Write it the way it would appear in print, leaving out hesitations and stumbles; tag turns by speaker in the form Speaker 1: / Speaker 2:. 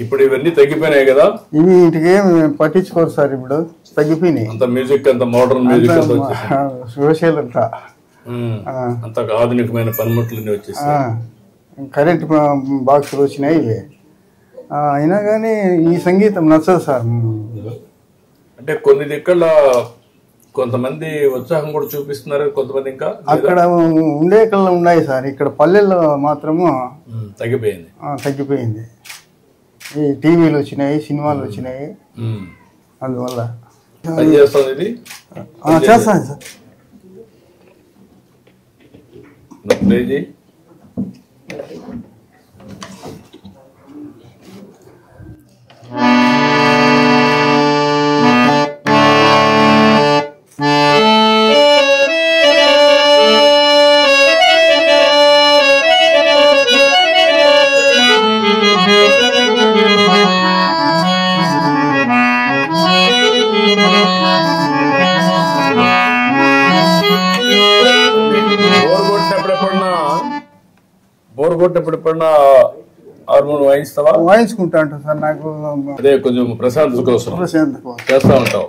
Speaker 1: ఇప్పుడు ఇవన్నీ తగ్గిపోయినాయి కదా,
Speaker 2: ఇవి ఇంటికేం పట్టించుకోరు సార్, ఇప్పుడు తగ్గిపోయినాయి.
Speaker 1: అంత మ్యూజిక్, అంత మోడర్న్ మ్యూజిక్ అంతా వచ్చేసింది.
Speaker 2: సోషల్ అంతా
Speaker 1: అంత ఆధునికమైన పనిముట్లు వచ్చేసాయి.
Speaker 2: కరెంట్ బాక్సులు వచ్చినాయి ఇవి. అయినా కానీ ఈ సంగీతం నచ్చదు సార్.
Speaker 1: అంటే కొన్ని దిక్కల కొంతమంది ఉత్సాహం కూడా చూపిస్తున్నారు, కొంతమంది ఇంకా
Speaker 2: అక్కడ ఉండే కళ్ళ ఉన్నాయి సార్. ఇక్కడ పల్లెల్లో మాత్రము తగ్గిపోయింది. ఈ టీవీలు వచ్చినాయి, సినిమాలు వచ్చినాయి, అందువల్ల
Speaker 1: చేస్తాను
Speaker 2: చేస్తాను సార్.
Speaker 1: బోర్ కొట్టినప్పుడు ఎప్పుడన్నా హార్మోన్ వాయిస్తావా?
Speaker 2: వాయించుకుంటా ఉంటాను సార్. నాకు
Speaker 1: అదే కొంచెం ప్రశాంతత కోసం చేస్తా ఉంటావు.